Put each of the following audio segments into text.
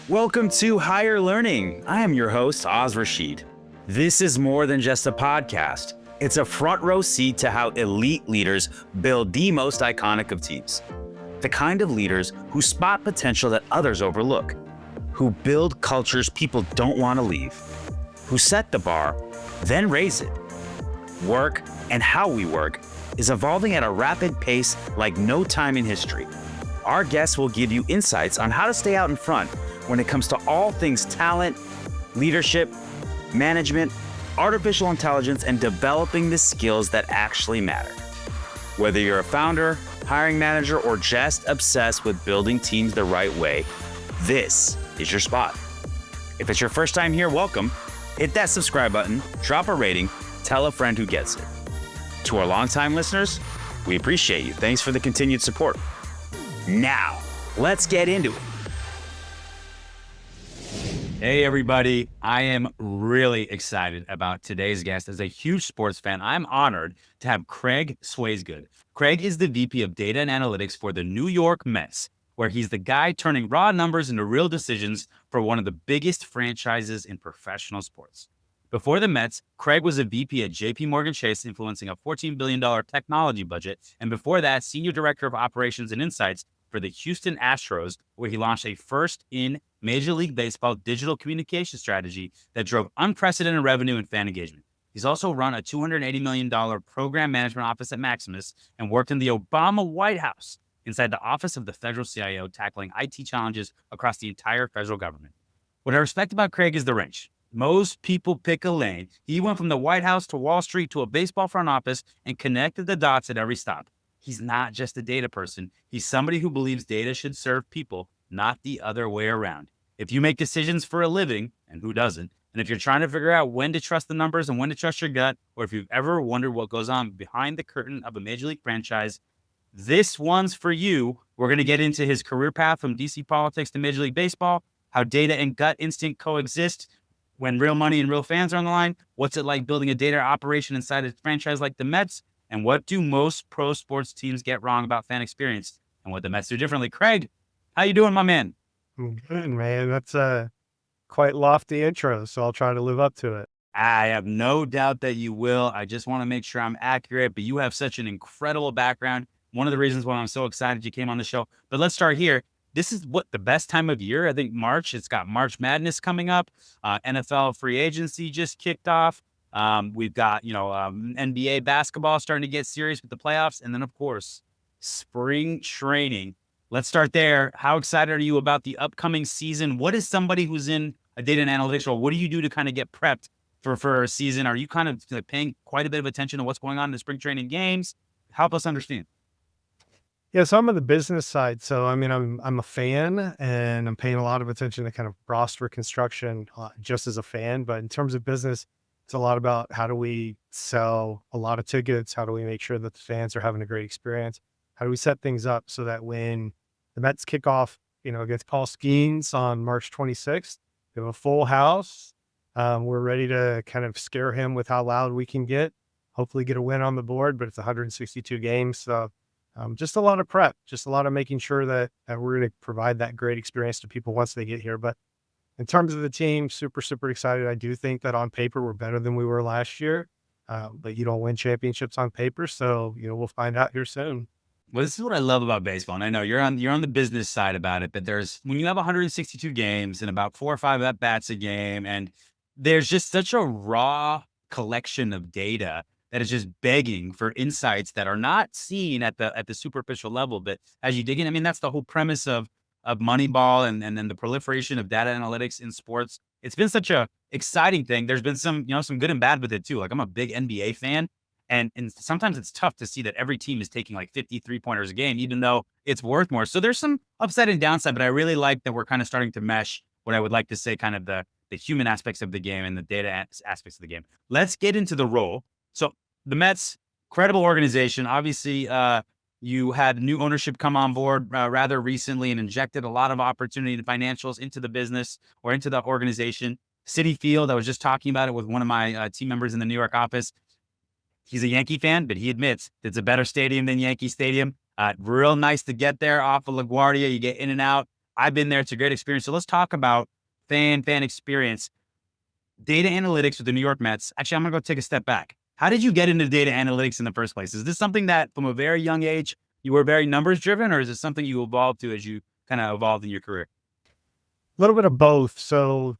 Welcome to Higher Learning. I am your host, Oz Rashid. This is more than just a podcast. It's a front row seat to how elite leaders build the most iconic of teams. The kind of leaders who spot potential that others overlook, who build cultures people don't want to leave, who set the bar, then raise it. Work and how we work is evolving at a rapid pace like no time in history. Our guests will give you insights on how to stay out in front when it comes to all things talent, leadership, management, artificial intelligence, and developing the skills that actually matter. Whether you're a founder, hiring manager, or just obsessed with building teams the right way, this is your spot. If it's your first time here, welcome. Hit that subscribe button, drop a rating, tell a friend who gets it. To our longtime listeners, we appreciate you. Thanks for the continued support. Now, let's get into it. Hey everybody, I am really excited about today's guest. As a huge sports fan, I'm honored to have Craig Swaisgood. Craig is the VP of Data and Analytics for the New York Mets, where he's the guy turning raw numbers into real decisions for one of the biggest franchises in professional sports. Before the Mets, Craig was a VP at JPMorgan Chase, influencing a $14 billion technology budget, and before that, Senior Director of Operations and Insights for the Houston Astros, where he launched a first-in Major League Baseball digital communication strategy that drove unprecedented revenue and fan engagement. He's also run a $280 million program management office at Maximus and worked in the Obama White House inside the office of the federal CIO, tackling IT challenges across the entire federal government. What I respect about Craig is the range. Most people pick a lane. He went from the White House to Wall Street to a baseball front office and connected the dots at every stop. He's not just a data person. He's somebody who believes data should serve people, not the other way around. If you make decisions for a living, and who doesn't, and if you're trying to figure out when to trust the numbers and when to trust your gut, or if you've ever wondered what goes on behind the curtain of a Major League franchise, this one's for you. We're going to get into his career path from DC politics to Major League Baseball, how data and gut instinct coexist when real money and real fans are on the line, what's it like building a data operation inside a franchise like the Mets, and what do most pro sports teams get wrong about fan experience and what the Mets do differently. Craig, how you doing, my man? I'm good, man. That's a quite lofty intro, so I'll try to live up to it. I have no doubt that you will. I just want to make sure I'm accurate, but you have such an incredible background. One of the reasons why I'm so excited you came on the show. But let's start here. This is what the best time of year. I think March. It's got March Madness coming up. NFL free agency just kicked off. We've got, NBA basketball starting to get serious with the playoffs. And then, of course, spring training. Let's start there. How excited are you about the upcoming season? What is somebody who's in a data and analytics role? What do you do to kind of get prepped for a season? Are you kind of paying quite a bit of attention to what's going on in the spring training games? Help us understand. Yeah, so I'm on the business side. So, I mean, I'm a fan and I'm paying a lot of attention to kind of roster construction just as a fan. But in terms of business, it's a lot about how do we sell a lot of tickets? How do we make sure that the fans are having a great experience? How do we set things up so that when the Mets kick off, against Paul Skeens on March 26th, we have a full house. We're ready to kind of scare him with how loud we can get, hopefully get a win on the board, but it's 162 games. So just a lot of prep, just a lot of making sure that we're going to provide that great experience to people once they get here. But in terms of the team, super, super excited. I do think that on paper, we're better than we were last year, but you don't win championships on paper. So, we'll find out here soon. Well, this is what I love about baseball. And I know you're on the business side about it, but when you have 162 games and about 4 or 5 at-bats a game, and there's just such a raw collection of data that is just begging for insights that are not seen at the superficial level. But as you dig in, I mean, that's the whole premise of Moneyball and then the proliferation of data analytics in sports. It's been such a exciting thing. There's been some good and bad with it too. Like, I'm a big NBA fan. And sometimes it's tough to see that every team is taking like 50 3-pointers a game, even though it's worth more. So there's some upside and downside, but I really like that we're kind of starting to mesh what I would like to say kind of the human aspects of the game and the data aspects of the game. Let's get into the role. So the Mets, credible organization. Obviously, you had new ownership come on board rather recently and injected a lot of opportunity and financials into the business or into the organization. Citi Field, I was just talking about it with one of my team members in the New York office. He's a Yankee fan, but he admits it's a better stadium than Yankee Stadium. Real nice to get there off of LaGuardia. You get in and out. I've been there. It's a great experience. So let's talk about fan experience. Data analytics with the New York Mets. Actually, I'm going to go take a step back. How did you get into data analytics in the first place? Is this something that from a very young age, you were very numbers driven, or is it something you evolved to as you kind of evolved in your career? A little bit of both. So,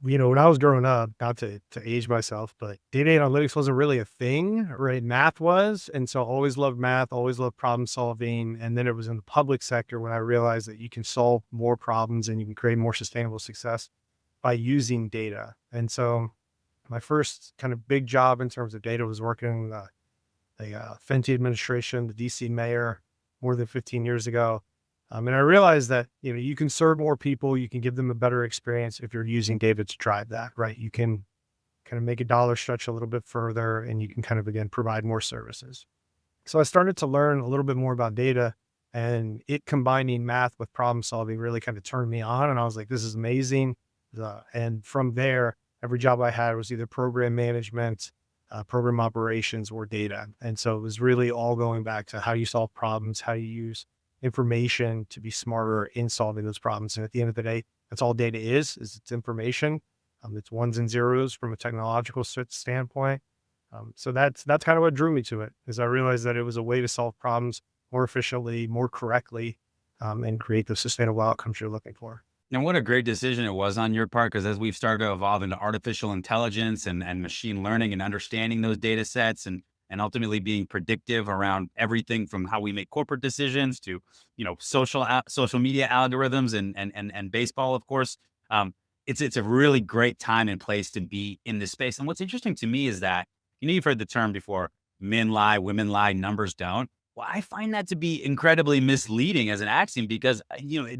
when I was growing up, not to age myself, but data analytics wasn't really a thing, right? Math was. And so I always loved math, always loved problem solving. And then it was in the public sector when I realized that you can solve more problems and you can create more sustainable success by using data. And so my first kind of big job in terms of data was working in the Fenty administration, the DC mayor, more than 15 years ago. And I realized that, you can serve more people, you can give them a better experience if you're using data to drive that, right? You can kind of make a dollar stretch a little bit further and you can kind of, again, provide more services. So I started to learn a little bit more about data, and it combining math with problem solving really kind of turned me on. And I was like, this is amazing. And from there, every job I had was either program management, program operations, or data. And so it was really all going back to how you solve problems, how you use information to be smarter in solving those problems. And at the end of the day, that's all data is it's information. It's ones and zeros from a technological standpoint. So that's kind of what drew me to it, is I realized that it was a way to solve problems more efficiently, more correctly, and create the sustainable outcomes you're looking for. And what a great decision it was on your part, because as we've started to evolve into artificial intelligence and machine learning and understanding those data sets and ultimately being predictive around everything from how we make corporate decisions to, social media algorithms and baseball, of course. It's a really great time and place to be in this space. And what's interesting to me is that, you've heard the term before, men lie, women lie, numbers don't. Well, I find that to be incredibly misleading as an axiom because,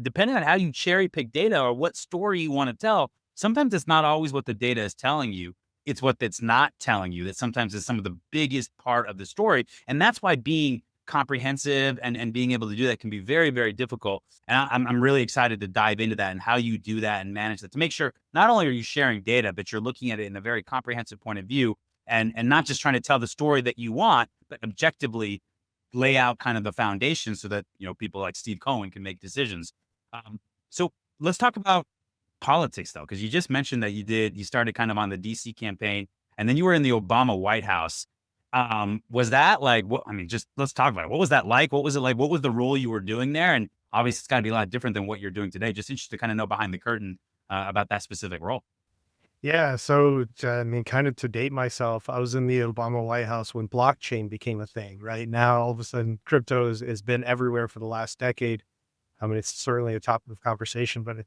depending on how you cherry pick data or what story you want to tell, sometimes it's not always what the data is telling you. It's what it's not telling you that sometimes is some of the biggest part of the story. And that's why being comprehensive and being able to do that can be very, very difficult. And I'm really excited to dive into that and how you do that and manage that to make sure not only are you sharing data, but you're looking at it in a very comprehensive point of view and not just trying to tell the story that you want, but objectively lay out kind of the foundation so that, people like Steve Cohen can make decisions. So let's talk about politics though, because you just mentioned that you started kind of on the DC campaign and then you were in the Obama White House. Was that like, just let's talk about it. What was that like? What was it like? What was the role you were doing there? And obviously it's gotta be a lot different than what you're doing today. Just interested to kind of know behind the curtain about that specific role. Yeah. So, kind of to date myself, I was in the Obama White House when blockchain became a thing, right? Now, all of a sudden, crypto has been everywhere for the last decade. It's certainly a topic of conversation, but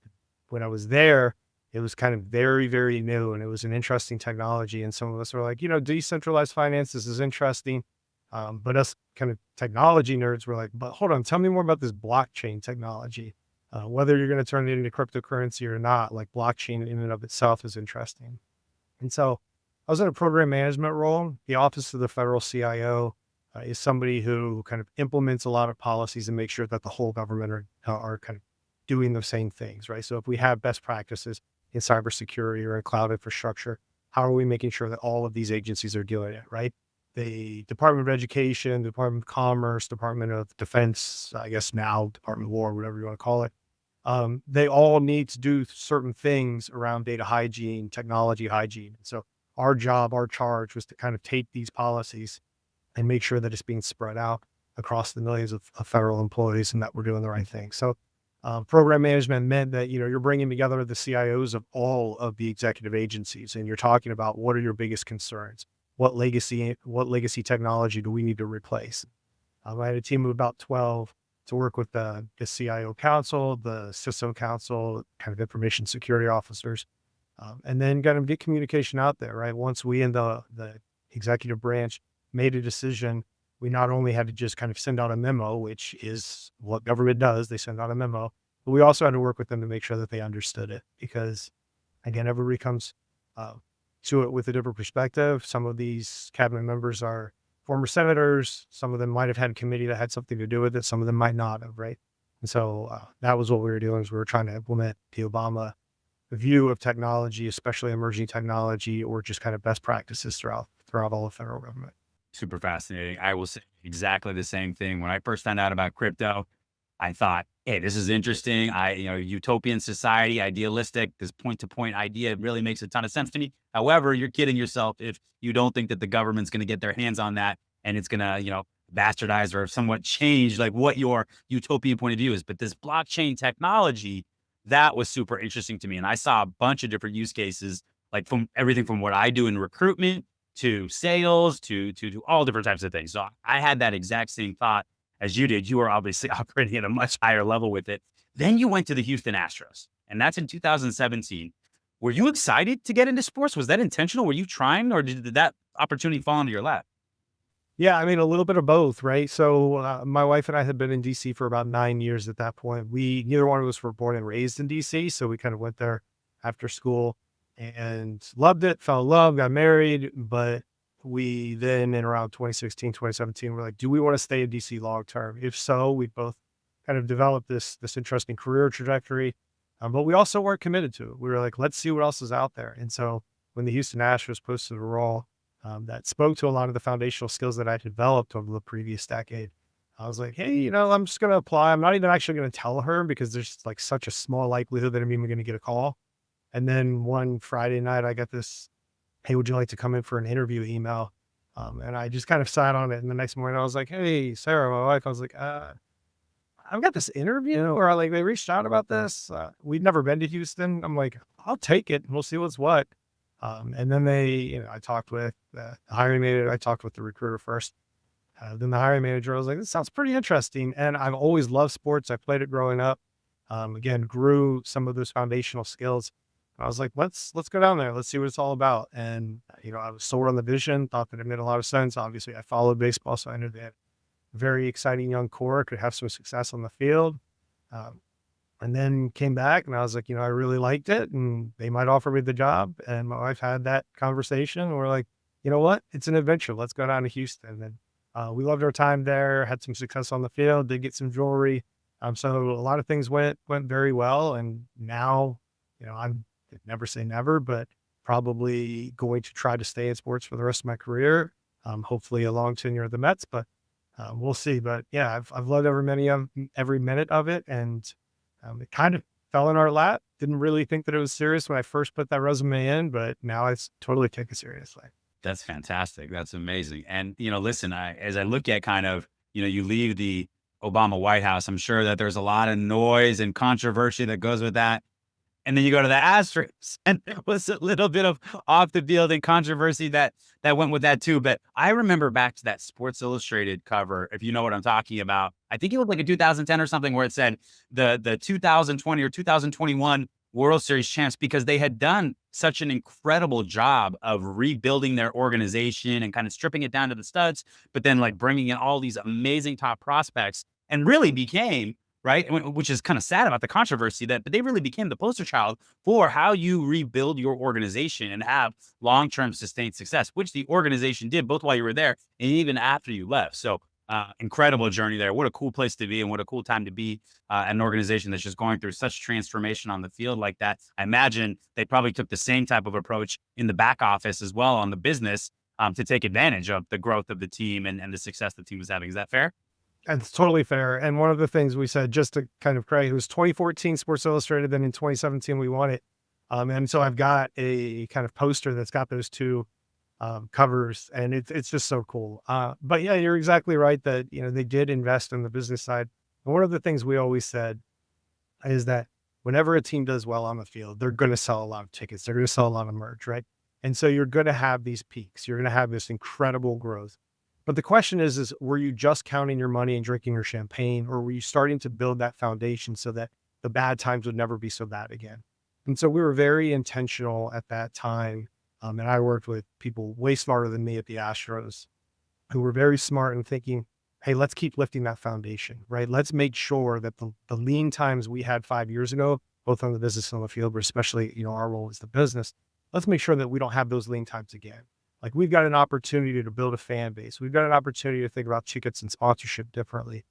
when I was there, it was kind of very, very new and it was an interesting technology. And some of us were like, decentralized finance, this is interesting. But us kind of technology nerds were like, but hold on, tell me more about this blockchain technology. Whether you're going to turn it into cryptocurrency or not, like blockchain in and of itself is interesting. And so I was in a program management role. The Office of the Federal CIO is somebody who kind of implements a lot of policies and makes sure that the whole government are kind of doing the same things, right? So if we have best practices in cybersecurity or in cloud infrastructure, how are we making sure that all of these agencies are doing it, right? The Department of Education, Department of Commerce, Department of Defense, I guess now Department of War, whatever you want to call it. They all need to do certain things around data hygiene, technology hygiene. So our job, our charge was to kind of take these policies and make sure that it's being spread out across the millions of federal employees and that we're doing the right thing. So program management meant that, you're bringing together the CIOs of all of the executive agencies and you're talking about what are your biggest concerns? What legacy technology do we need to replace? I had a team of about 12 to work with the CIO council, the CISO council, kind of information security officers, and then kind of get communication out there, right? Once we in the executive branch made a decision, we not only had to just kind of send out a memo, which is what government does, they send out a memo, but we also had to work with them to make sure that they understood it because, again, everybody comes to it with a different perspective. Some of these cabinet members are former senators. Some of them might have had a committee that had something to do with it. Some of them might not have, right? And so that was what we were doing is we were trying to implement the Obama view of technology, especially emerging technology or just kind of best practices throughout all the federal government. Super fascinating. I will say exactly the same thing. When I first found out about crypto, I thought hey, this is interesting. Utopian society, idealistic, this point to point idea really makes a ton of sense to me. However, you're kidding yourself if you don't think that the government's going to get their hands on that and it's going to, bastardize or somewhat change like what your utopian point of view is. But this blockchain technology, that was super interesting to me. And I saw a bunch of different use cases, like from everything from what I do in recruitment to sales to all different types of things. So I had that exact same thought as you did. You were obviously operating at a much higher level with it. Then you went to the Houston Astros, and that's in 2017. Were you excited to get into sports? Was that intentional? Were you trying, or did that opportunity fall into your lap? Yeah, I mean, a little bit of both, right? So, my wife and I had been in DC for about 9 years at that point. Neither one of us were born and raised in DC, so we kind of went there after school and loved it, fell in love, got married. But we then, in around 2016, 2017, we're like, do we want to stay in DC long term? If so, we both kind of developed this interesting career trajectory, but we also weren't committed to it. We were like, let's see what else is out there. And so, when the Houston Astros posted a role that spoke to a lot of the foundational skills that I developed over the previous decade, I was like, hey, I'm just going to apply. I'm not even actually going to tell her because there's like such a small likelihood that I'm even going to get a call. And then one Friday night, I got this, hey, would you like to come in for an interview email? And I just kind of sat on it. And the next morning I was like, hey, Sarah, my wife, I was like, I've got this interview, or like they reached out about this. We'd never been to Houston. I'm like, I'll take it. We'll see what's what. And then I talked with the hiring manager. I talked with the recruiter first. Then the hiring manager, I was like, this sounds pretty interesting. And I've always loved sports. I played it growing up. Again, grew some of those foundational skills. I was like, let's go down there. Let's see what it's all about. And, I was sold on the vision, thought that it made a lot of sense. Obviously I followed baseball, so I knew they had a very exciting young core, could have some success on the field. Um, and then came back and I was like, I really liked it and they might offer me the job. And my wife had that conversation. And we're like, you know what? It's an adventure. Let's go down to Houston. And we loved our time there, had some success on the field, did get some jewelry. So a lot of things went very well. And now, I'm never say never, but probably going to try to stay in sports for the rest of my career. Hopefully a long tenure at the Mets, but we'll see. But yeah, I've loved every minute of it. And it kind of fell in our lap. Didn't really think that it was serious when I first put that resume in, but now I totally take it seriously. That's fantastic. That's amazing. And, listen, as I look at kind of, you leave the Obama White House, I'm sure that there's a lot of noise and controversy that goes with that. And then you go to the Astros, and there was a little bit of off the field and controversy that went with that too. But I remember back to that Sports Illustrated cover, if you know what I'm talking about. I think it was like a 2010 or something where it said the 2020 or 2021 World Series champs, because they had done such an incredible job of rebuilding their organization and kind of stripping it down to the studs, but then like bringing in all these amazing top prospects and really became, right, which is kind of sad about the controversy, but they really became the poster child for how you rebuild your organization and have long-term sustained success, which the organization did both while you were there and even after you left. So incredible journey there. What a cool place to be and what a cool time to be at an organization that's just going through such transformation on the field like that. I imagine they probably took the same type of approach in the back office as well on the business to take advantage of the growth of the team and the success the team was having. Is that fair? That's totally fair. And one of the things we said, just to kind of Craig, it was 2014 Sports Illustrated. Then in 2017, we won it. And so I've got a kind of poster that's got those two covers, and it's just so cool. But yeah, you're exactly right that, they did invest in the business side. And one of the things we always said is that whenever a team does well on the field, they're going to sell a lot of tickets. They're going to sell a lot of merch, right? And so you're going to have these peaks. You're going to have this incredible growth. But the question is, were you just counting your money and drinking your champagne, or were you starting to build that foundation so that the bad times would never be so bad again? And so we were very intentional at that time. And I worked with people way smarter than me at the Astros who were very smart in thinking, hey, let's keep lifting that foundation, right? Let's make sure that the lean times we had 5 years ago, both on the business and on the field, but especially, our role as the business, let's make sure that we don't have those lean times again. Like, we've got an opportunity to build a fan base. We've got an opportunity to think about tickets and sponsorship differently.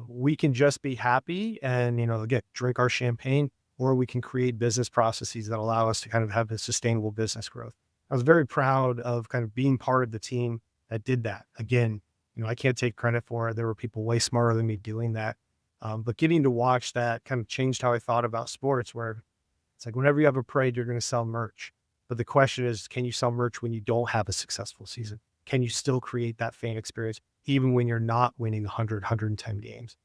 We can just be happy and, again, drink our champagne, or we can create business processes that allow us to kind of have this sustainable business growth. I was very proud of kind of being part of the team that did that. Again, I can't take credit for it. There were people way smarter than me doing that. But getting to watch that kind of changed how I thought about sports, where it's like whenever you have a parade, you're going to sell merch. But the question is, can you sell merch when you don't have a successful season? Can you still create that fan experience even when you're not winning 100, 110 games?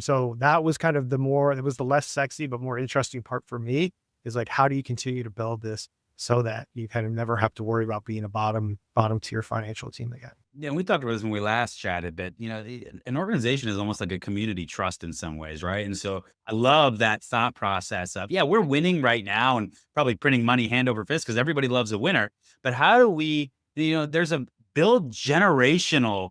So that was kind of it was the less sexy, but more interesting part for me is like, how do you continue to build this so that you kind of never have to worry about being a bottom tier financial team again? Yeah, and we talked about this when we last chatted, but an organization is almost like a community trust in some ways, right? And so I love that thought process of, yeah, we're winning right now and probably printing money hand over fist because everybody loves a winner. But how do we, there's a build generational,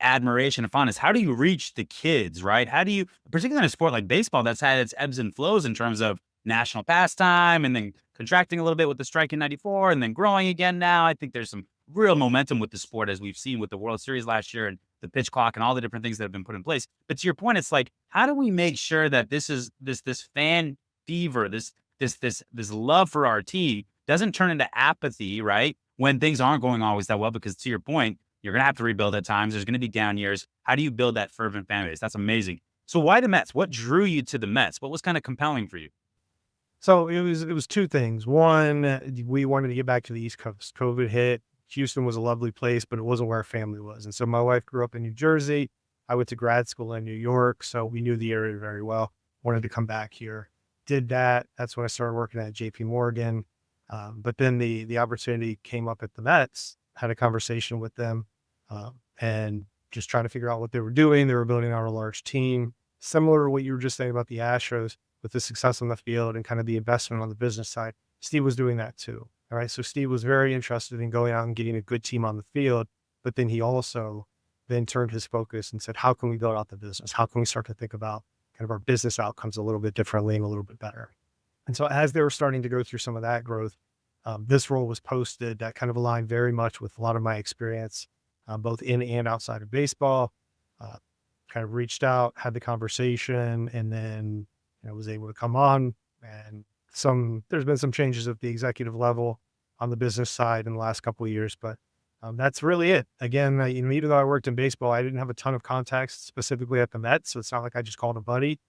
admiration and fondness. How do you reach the kids, right? How do you, particularly in a sport like baseball, that's had its ebbs and flows in terms of national pastime and then contracting a little bit with the strike in 94 and then growing again now. I think there's some real momentum with the sport, as we've seen with the World Series last year and the pitch clock and all the different things that have been put in place. But to your point, it's like, how do we make sure that this fan fever, this love for our team doesn't turn into apathy, right? When things aren't going always that well, because to your point, you're gonna have to rebuild at times. There's gonna be down years. How do you build that fervent fan base? That's amazing. So why the Mets? What drew you to the Mets? What was kind of compelling for you? So it was two things. One, we wanted to get back to the East Coast. COVID hit. Houston was a lovely place, but it wasn't where our family was. And so my wife grew up in New Jersey. I went to grad school in New York, so we knew the area very well. Wanted to come back here. Did that. That's when I started working at JPMorgan. But then the opportunity came up at the Mets. Had a conversation with them, and just trying to figure out what they were doing. They were building out a large team, similar to what you were just saying about the Astros with the success on the field and kind of the investment on the business side. Steve was doing that too. All right. So Steve was very interested in going out and getting a good team on the field, but then he also then turned his focus and said, how can we build out the business? How can we start to think about kind of our business outcomes a little bit differently and a little bit better? And so as they were starting to go through some of that growth, this role was posted that kind of aligned very much with a lot of my experience, both in and outside of baseball. Kind of reached out, had the conversation, and then was able to come on. And there's been some changes at the executive level on the business side in the last couple of years, but that's really it. Again, even though I worked in baseball, I didn't have a ton of contacts specifically at the Mets, so it's not like I just called a buddy.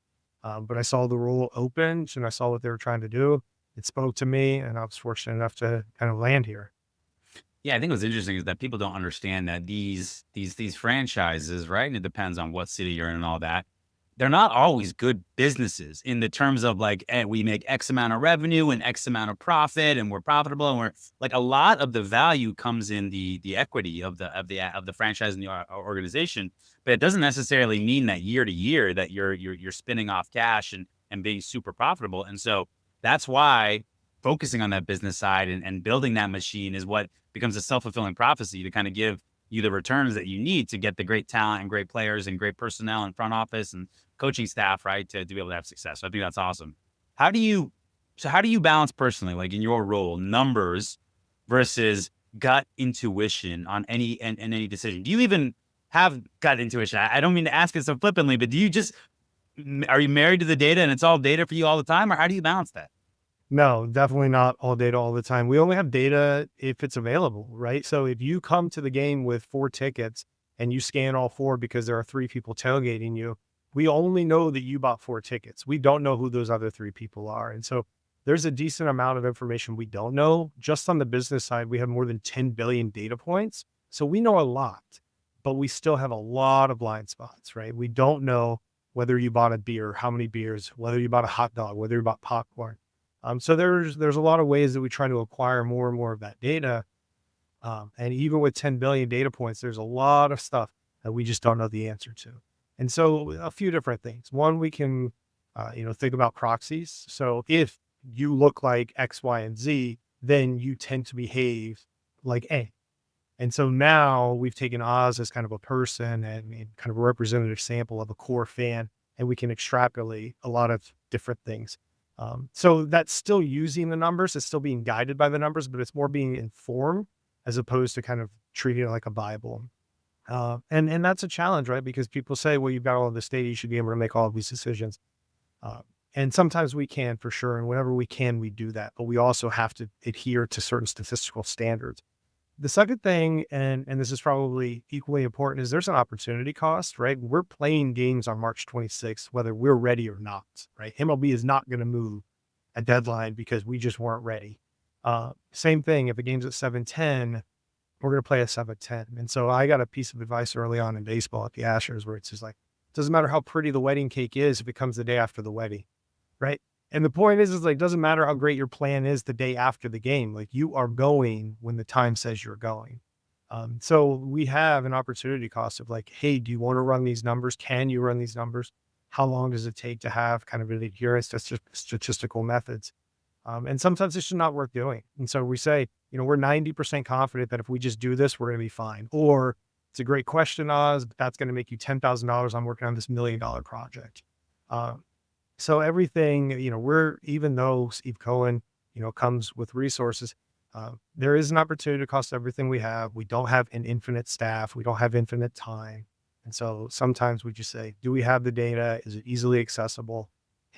But I saw the role open and I saw what they were trying to do. It spoke to me, and I was fortunate enough to kind of land here. Yeah, I think what's interesting is that people don't understand that these franchises, right? And it depends on what city you're in and all that. They're not always good businesses in the terms of like, we make X amount of revenue and X amount of profit and we're profitable, and we're like, a lot of the value comes in the equity of the franchise and the organization, but it doesn't necessarily mean that year to year that you're spinning off cash and being super profitable. And so that's why focusing on that business side and building that machine is what becomes a self-fulfilling prophecy to kind of give you the returns that you need to get the great talent and great players and great personnel and front office and coaching staff, right, to be able to have success. So I think that's awesome. How do you balance personally, like in your role, numbers versus gut intuition on any decision? Do you even have gut intuition? I don't mean to ask it so flippantly, but are you married to the data and it's all data for you all the time, or how do you balance that? No, definitely not all data all the time. We only have data if it's available, right? So if you come to the game with 4 tickets and you scan all 4 because there are 3 people tailgating you, we only know that you bought 4 tickets. We don't know who those other 3 people are. And so there's a decent amount of information we don't know. Just on the business side, we have more than 10 billion data points. So we know a lot, but we still have a lot of blind spots, right? We don't know whether you bought a beer, how many beers, whether you bought a hot dog, whether you bought popcorn. So there's a lot of ways that we try to acquire more and more of that data. And even with 10 billion data points, there's a lot of stuff that we just don't know the answer to. And so a few different things. One, we can, think about proxies. So if you look like X, Y, and Z, then you tend to behave like A. And so now we've taken Oz as kind of a person and kind of a representative sample of a core fan, and we can extrapolate a lot of different things. So that's still using the numbers. It's still being guided by the numbers, but it's more being informed as opposed to kind of treating it like a Bible. And that's a challenge, right? Because people say, well, you've got all this data, you should be able to make all of these decisions. And sometimes we can for sure. And whenever we can, we do that. But we also have to adhere to certain statistical standards. The second thing, and this is probably equally important, is there's an opportunity cost, right? We're playing games on March 26th, whether we're ready or not, right? MLB is not going to move a deadline because we just weren't ready. Same thing, if the game's at 7:10, we're going to play at 7:10. And so I got a piece of advice early on in baseball at the Astros where it's just like, doesn't matter how pretty the wedding cake is if it comes the day after the wedding, right? And the point is like, doesn't matter how great your plan is the day after the game. Like you are going when the time says you're going. So we have an opportunity cost of like, hey, do you want to run these numbers? Can you run these numbers? How long does it take to have kind of an adherence to statistical methods? And sometimes it's just not worth doing. And so we say, we're 90% confident that if we just do this, we're going to be fine. Or it's a great question, Oz, but that's going to make you $10,000. I'm working on this $1 million project. So everything, even though Steve Cohen, comes with resources, there is an opportunity to cost everything we have. We don't have an infinite staff. We don't have infinite time. And so sometimes we just say, do we have the data? Is it easily accessible?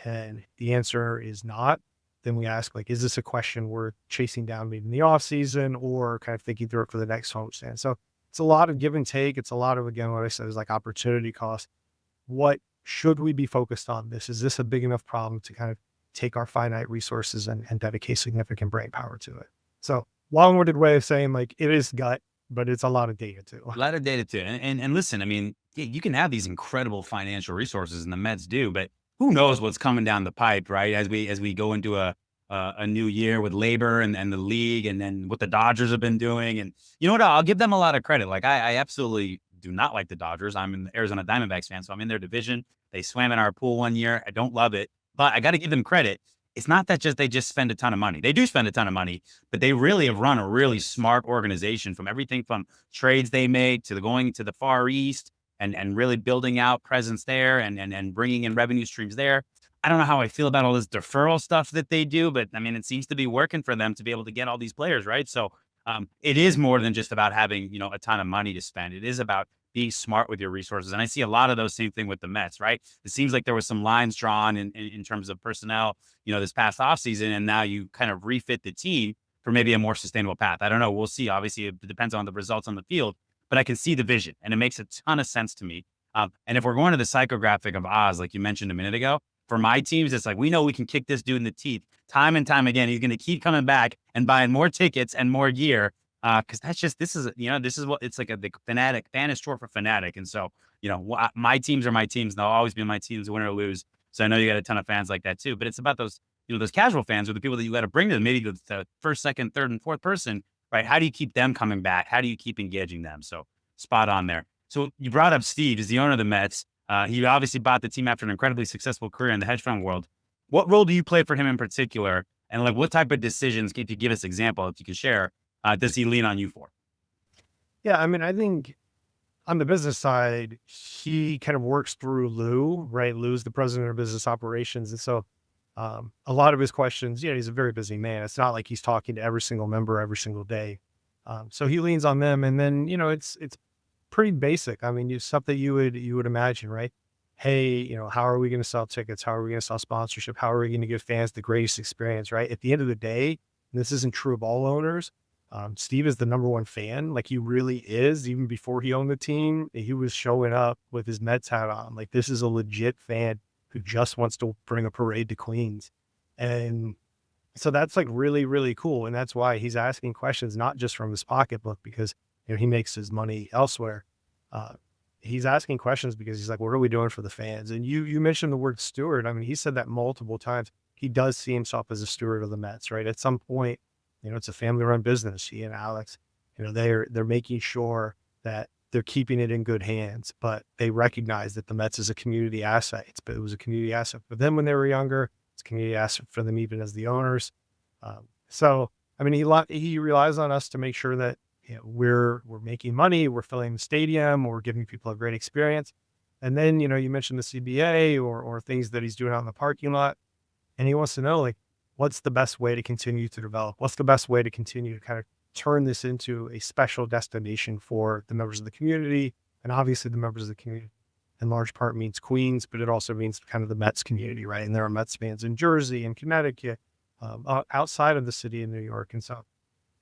And the answer is not. Then we ask, like, is this a question we're chasing down maybe in the off season or kind of thinking through it for the next homestand? So it's a lot of give and take. It's a lot of, again, what I said is like opportunity cost. What should we be focused on this? Is this a big enough problem to kind of take our finite resources and dedicate significant brain power to it? So long-winded way of saying like it is gut, but it's a lot of data too. A lot of data too. And listen, I mean, yeah, you can have these incredible financial resources, and the Mets do, but who knows what's coming down the pipe, right? As we go into a new year with labor and the league, and then what the Dodgers have been doing. And you know what? I'll give them a lot of credit. Like I absolutely do not like the Dodgers. I'm an Arizona Diamondbacks fan, so I'm in their division. They swam in our pool one year. I don't love it, but I got to give them credit. It's not that they just spend a ton of money. They do spend a ton of money, but they really have run a really smart organization, from everything from trades they made to going to the Far East and really building out presence there and bringing in revenue streams there. I don't know how I feel about all this deferral stuff that they do, but I mean, it seems to be working for them to be able to get all these players, right? So it is more than just about having, a ton of money to spend. It is about being smart with your resources. And I see a lot of those same thing with the Mets, right? It seems like there was some lines drawn in terms of personnel, this past offseason, and now you kind of refit the team for maybe a more sustainable path. I don't know. We'll see. Obviously, it depends on the results on the field, but I can see the vision, and it makes a ton of sense to me. And if we're going to the psychographic of Oz, like you mentioned a minute ago, for my teams, it's like, we know we can kick this dude in the teeth time and time again. He's going to keep coming back and buying more tickets and more gear. Cause this is what it's like the fanatic. Fan is short for fanatic. And so, my teams are my teams. They'll always be my teams, win or lose. So I know you got a ton of fans like that too, but it's about those, those casual fans, or the people that you got to bring to them, maybe the first, second, third, and fourth person, right? How do you keep them coming back? How do you keep engaging them? So spot on there. So you brought up Steve as the owner of the Mets. He obviously bought the team after an incredibly successful career in the hedge fund world. What role do you play for him in particular? And like, what type of decisions, if you give us an example, if you can share, does he lean on you for? Yeah. I mean, I think on the business side, he kind of works through Lou, right? Lou's the president of business operations. And so a lot of his questions, he's a very busy man. It's not like he's talking to every single member every single day. So he leans on them. And then, it's pretty basic. I mean, stuff that you would imagine, right? Hey, how are we going to sell tickets? How are we going to sell sponsorship? How are we going to give fans the greatest experience, right? At the end of the day, and this isn't true of all owners, Steve is the number one fan. Like he really is. Even before he owned the team, he was showing up with his Mets hat on. Like this is a legit fan who just wants to bring a parade to Queens. And so that's like really, really cool. And that's why he's asking questions, not just from his pocketbook, because he makes his money elsewhere. He's asking questions because he's like, what are we doing for the fans? And you mentioned the word steward. I mean, he said that multiple times. He does see himself as a steward of the Mets, right? At some point, it's a family run business. He and Alex, they're making sure that they're keeping it in good hands, but they recognize that the Mets is a community asset. It was a community asset for them when they were younger. It's a community asset for them even as the owners. So, I mean, he relies on us to make sure that we're making money, we're filling the stadium, we're giving people a great experience. And then, you mentioned the CBA or things that he's doing out in the parking lot. And he wants to know, like, what's the best way to continue to develop? What's the best way to continue to kind of turn this into a special destination for the members of the community? And obviously the members of the community in large part means Queens, but it also means kind of the Mets community, right? And there are Mets fans in Jersey and Connecticut, outside of the city of New York. And so,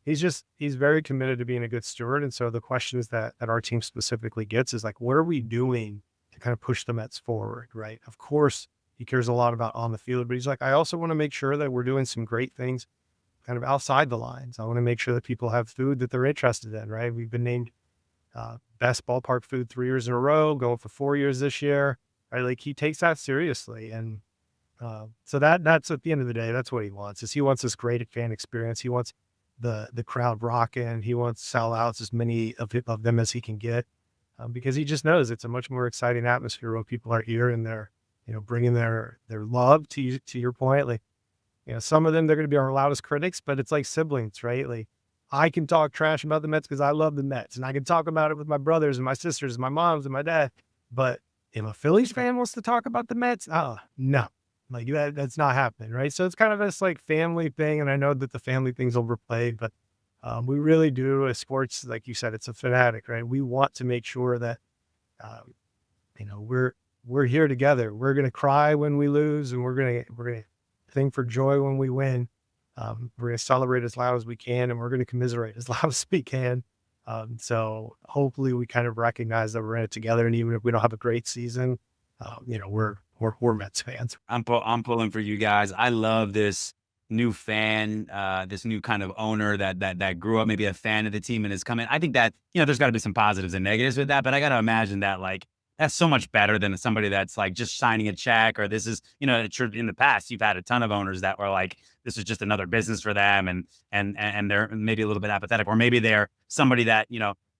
he's very committed to being a good steward. And so the questions that our team specifically gets is like, what are we doing to kind of push the Mets forward, right? Of course, he cares a lot about on the field, but he's like, I also want to make sure that we're doing some great things kind of outside the lines. I want to make sure that people have food that they're interested in, right? We've been named best ballpark food 3 years in a row, going for 4 years this year, right? Like he takes that seriously. And so that's at the end of the day, that's what he wants is he wants this great fan experience. He wants the crowd rocking. He wants sellouts, as many of them as he can get, because he just knows it's a much more exciting atmosphere when people are here and they're, bringing their love to you, to your point. Like, some of them, they're going to be our loudest critics, but it's like siblings, right? Like I can talk trash about the Mets because I love the Mets and I can talk about it with my brothers and my sisters and my moms and my dad. But if a Phillies fan wants to talk about the Mets, no, like that's not happening. Right. So it's kind of this like family thing. And I know that the family thing's overplayed, but we really do as sports, like you said, it's a fanatic, right? We want to make sure that, um, we're here together. We're going to cry when we lose and we're going to sing for joy when we win. We're going to celebrate as loud as we can, and we're going to commiserate as loud as we can. So hopefully we kind of recognize that we're in it together. And even if we don't have a great season, we're Mets fans. I'm pulling for you guys. I love this new fan, this new kind of owner that grew up maybe a fan of the team and is coming. I think that, there's got to be some positives and negatives with that, but I got to imagine that like that's so much better than somebody that's like just signing a check, or this is, in the past, you've had a ton of owners that were like, this is just another business for them. And they're maybe a little bit apathetic, or maybe they're somebody that,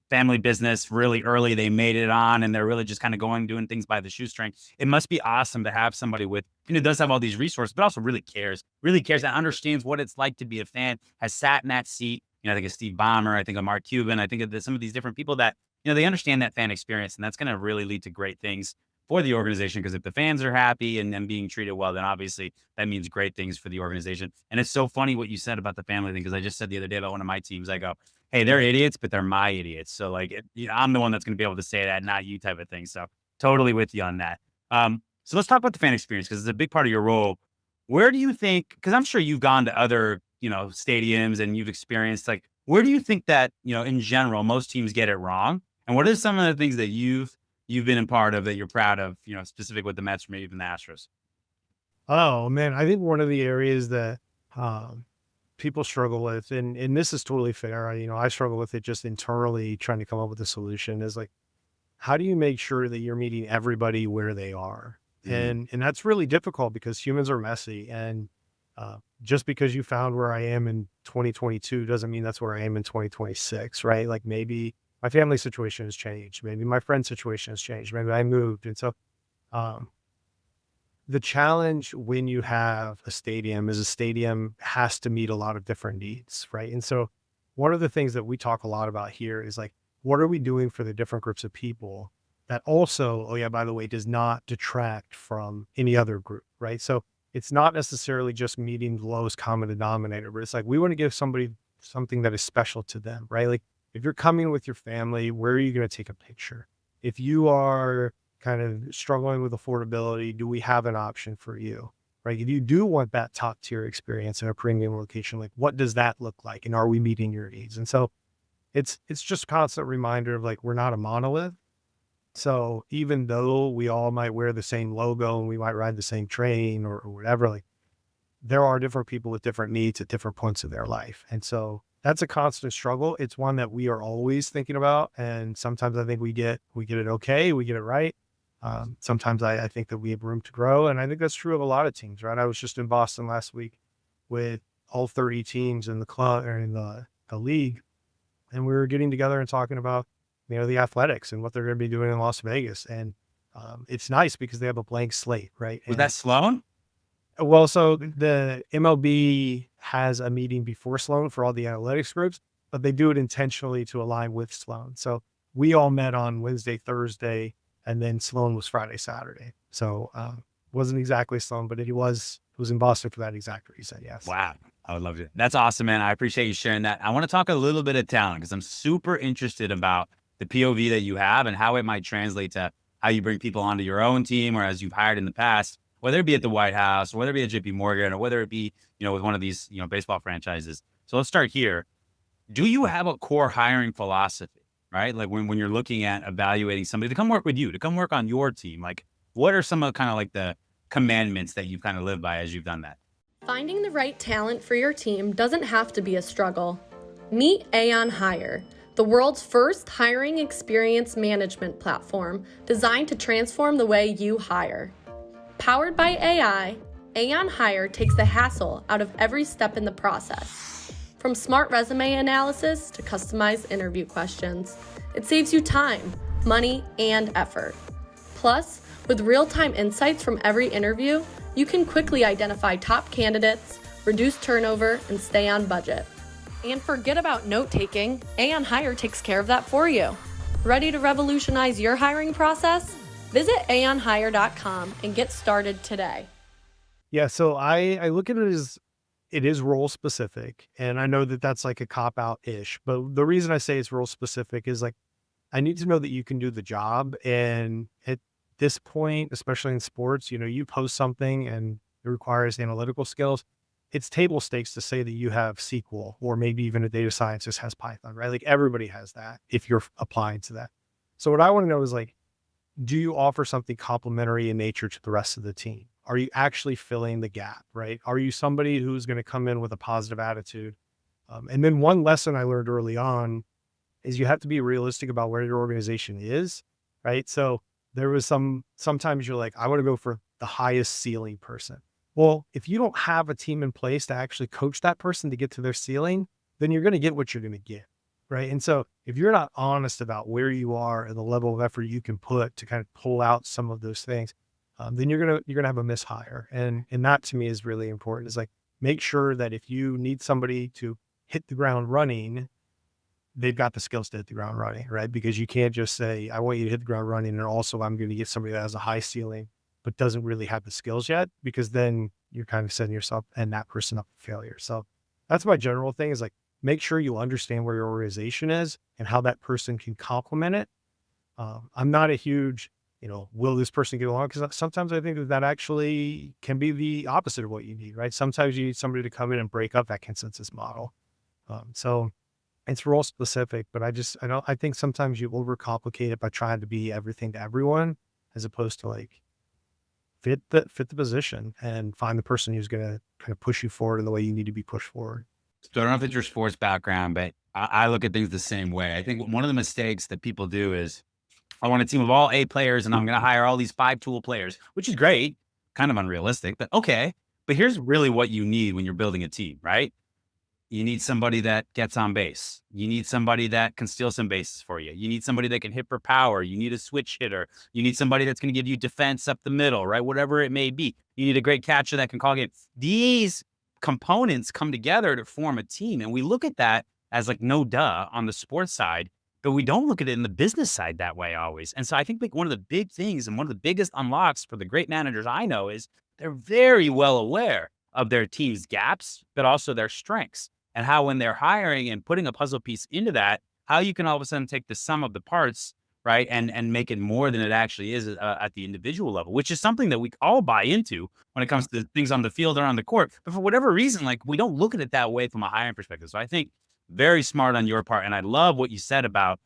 family business really early, they made it on and they're really just kind of doing things by the shoestring. It must be awesome to have somebody with, does have all these resources, but also really cares and understands what it's like to be a fan, has sat in that seat. I think of Steve Ballmer, I think of Mark Cuban, I think of some of these different people that, they understand that fan experience, and that's going to really lead to great things for the organization. Because if the fans are happy and being treated well, then obviously that means great things for the organization. And it's so funny what you said about the family thing, because I just said the other day about one of my teams, I go, hey, they're idiots, but they're my idiots. So like, I'm the one that's going to be able to say that, not you, type of thing. So totally with you on that. So let's talk about the fan experience, because it's a big part of your role. Where do you think, because I'm sure you've gone to other, stadiums and you've experienced, like, where do you think that, in general, most teams get it wrong? And what are some of the things that you've been a part of that you're proud of, specific with the Mets or maybe even the Astros? Oh man, I think one of the areas that people struggle with, and this is totally fair. I struggle with it just internally trying to come up with a solution, is like, how do you make sure that you're meeting everybody where they are? Mhm. And that's really difficult because humans are messy. And just because you found where I am in 2022 doesn't mean that's where I am in 2026, right? Like maybe my family situation has changed. Maybe my friend situation has changed. Maybe I moved. And so um, the challenge when you have a stadium is a stadium has to meet a lot of different needs, right? And so one of the things that we talk a lot about here is like, what are we doing for the different groups of people that also, oh yeah, by the way, does not detract from any other group, right? So it's not necessarily just meeting the lowest common denominator, but it's like we want to give somebody something that is special to them, right? Like if you're coming with your family, where are you going to take a picture? If you are kind of struggling with affordability, do we have an option for you? Right? If you do want that top tier experience in a premium location, like what does that look like? And are we meeting your needs? And so it's just a constant reminder of like, we're not a monolith. So even though we all might wear the same logo and we might ride the same train or whatever, like there are different people with different needs at different points of their life. And so that's a constant struggle. It's one that we are always thinking about. And sometimes I think we get it okay. We get it right. Sometimes I think that we have room to grow. And I think that's true of a lot of teams, right? I was just in Boston last week with all 30 teams in the club or in the league. And we were getting together and talking about, the athletics and what they're going to be doing in Las Vegas. And it's nice because they have a blank slate, right? Was that Sloan? Well, so the MLB has a meeting before Sloan for all the analytics groups, but they do it intentionally to align with Sloan. So we all met on Wednesday, Thursday, and then Sloan was Friday, Saturday. So wasn't exactly Sloan, but it was in Boston for that exact reason. Yes. Wow. I would love it. That's awesome, man. I appreciate you sharing that. I want to talk a little bit of talent, because I'm super interested about the POV that you have and how it might translate to how you bring people onto your own team, or as you've hired in the past, whether it be at the White House, or whether it be at JPMorgan, or whether it be, with one of these, baseball franchises. So let's start here. Do you have a core hiring philosophy, right? Like when you're looking at evaluating somebody to come work with you, to come work on your team, like what are some of kind of like the commandments that you've kind of lived by as you've done that? Finding the right talent for your team doesn't have to be a struggle. Meet Aon Hire, the world's first hiring experience management platform designed to transform the way you hire. Powered by AI, Aon Hire takes the hassle out of every step in the process. From smart resume analysis to customized interview questions, it saves you time, money, and effort. Plus, with real-time insights from every interview, you can quickly identify top candidates, reduce turnover, and stay on budget. And forget about note-taking, Aon Hire takes care of that for you. Ready to revolutionize your hiring process? Visit aonhire.com and get started today. Yeah, so I look at it as it is role specific, and I know that that's like a cop out ish, but the reason I say it's role specific is like I need to know that you can do the job. And at this point, especially in sports, you post something and it requires analytical skills. It's table stakes to say that you have SQL, or maybe even a data scientist has Python, right? Like everybody has that if you're applying to that. So what I want to know is like, do you offer something complementary in nature to the rest of the team? Are you actually filling the gap, right? Are you somebody who's going to come in with a positive attitude? And then one lesson I learned early on is you have to be realistic about where your organization is, right? So there was sometimes you're like, I want to go for the highest ceiling person. Well, if you don't have a team in place to actually coach that person to get to their ceiling, then you're going to get what you're going to get, right? And so if you're not honest about where you are and the level of effort you can put to kind of pull out some of those things, then you're gonna have a mishire. And that to me is really important. Is like, make sure that if you need somebody to hit the ground running, they've got the skills to hit the ground running, right? Because you can't just say, I want you to hit the ground running, and also I'm going to get somebody that has a high ceiling, but doesn't really have the skills yet, because then you're kind of setting yourself and that person up for failure. So that's my general thing, is like, make sure you understand where your organization is and how that person can complement it. I'm not a huge, will this person get along? Because sometimes I think that actually can be the opposite of what you need, right? Sometimes you need somebody to come in and break up that consensus model. So it's role specific, but I think sometimes you overcomplicate it by trying to be everything to everyone, as opposed to like fit the position and find the person who's going to kind of push you forward in the way you need to be pushed forward. So I don't know if it's your sports background, but I look at things the same way. I think one of the mistakes that people do is, I want a team of all A players and I'm going to hire all these 5-tool players, which is great, kind of unrealistic, but okay. But here's really what you need when you're building a team, right? You need somebody that gets on base. You need somebody that can steal some bases for you. You need somebody that can hit for power. You need a switch hitter. You need somebody that's going to give you defense up the middle, right? Whatever it may be. You need a great catcher that can call games. These components come together to form a team. And we look at that as like no duh on the sports side, but we don't look at it in the business side that way always. And so I think like one of the big things and one of the biggest unlocks for the great managers I know is they're very well aware of their team's gaps, but also their strengths, and how when they're hiring and putting a puzzle piece into that, how you can all of a sudden take the sum of the parts, right, and make it more than it actually is at the individual level, which is something that we all buy into when it comes to things on the field or on the court. But for whatever reason, like we don't look at it that way from a hiring perspective. So I think very smart on your part, and I love what you said about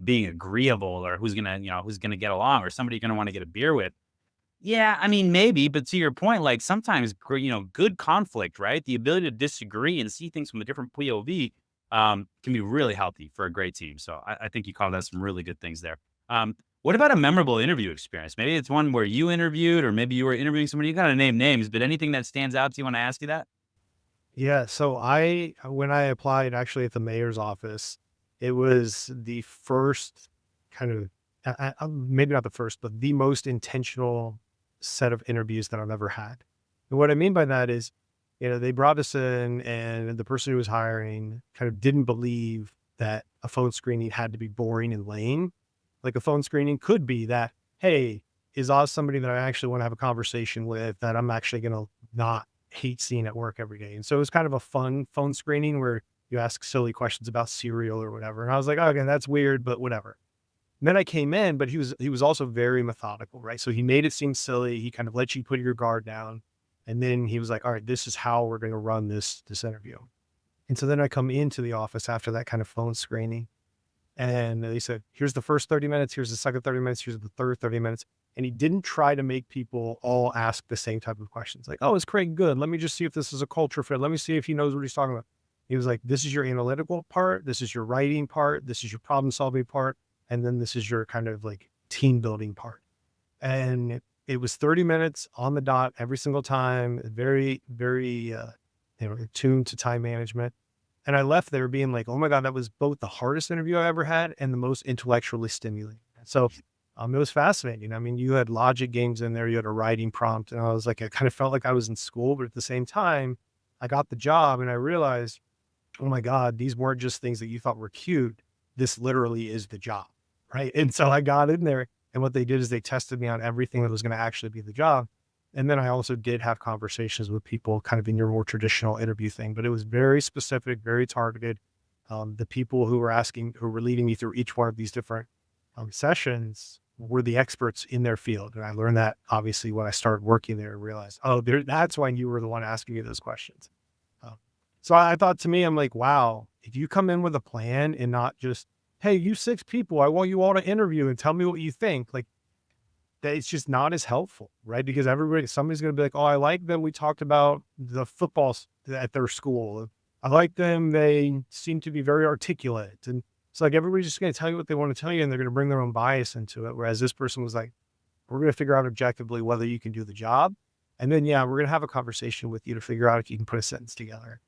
being agreeable, or who's gonna get along, or somebody you're gonna want to get a beer with. Yeah, I mean, maybe, but to your point, like sometimes, good conflict, right? The ability to disagree and see things from a different POV can be really healthy for a great team. So I think you called out some really good things there. What about a memorable interview experience? Maybe it's one where you interviewed, or maybe you were interviewing somebody. You got to name names, but anything that stands out to you when I ask you that? Yeah. So when I applied actually at the mayor's office, it was the first kind of, maybe not the first, but the most intentional set of interviews that I've ever had. And what I mean by that is, they brought us in, and the person who was hiring kind of didn't believe that a phone screening had to be boring and lame. Like a phone screening could be that, hey, is Oz somebody that I actually want to have a conversation with, that I'm actually going to not hate seeing at work every day. And so it was kind of a fun phone screening where you ask silly questions about cereal or whatever. And I was like, okay, that's weird, but whatever. And then I came in, but he was also very methodical, right? So he made it seem silly. He kind of let you put your guard down. And then he was like, all right, this is how we're going to run this interview. And so then I come into the office after that kind of phone screening, and they said, here's the first 30 minutes, here's the second 30 minutes, here's the third 30 minutes. And he didn't try to make people all ask the same type of questions. Like, oh, is Craig good? Let me just see if this is a culture fit. Let me see if he knows what he's talking about. He was like, this is your analytical part. This is your writing part. This is your problem solving part. And then this is your kind of like team building part. And it was 30 minutes on the dot every single time. Very, very, attuned to time management. And I left there being like, oh my God, that was both the hardest interview I ever had and the most intellectually stimulating. So it was fascinating. I mean, you had logic games in there, you had a writing prompt, and I was like, I kind of felt like I was in school, but at the same time, I got the job and I realized, oh my God, these weren't just things that you thought were cute. This literally is the job, right? And so I got in there, and what they did is they tested me on everything that was going to actually be the job. And then I also did have conversations with people kind of in your more traditional interview thing, but it was very specific, very targeted. The people who were leading me through each one of these different sessions were the experts in their field. And I learned that obviously when I started working there and realized, that's why you were the one asking me those questions. So I thought, to me, I'm like, wow, if you come in with a plan and not just, hey, you 6 people, I want you all to interview and tell me what you think. Like, that it's just not as helpful, right? Because somebody's going to be like, oh, I like them. We talked about the footballs at their school. I like them. They seem to be very articulate. And it's like, everybody's just going to tell you what they want to tell you, and they're going to bring their own bias into it. Whereas this person was like, we're going to figure out objectively whether you can do the job. And then, we're going to have a conversation with you to figure out if you can put a sentence together.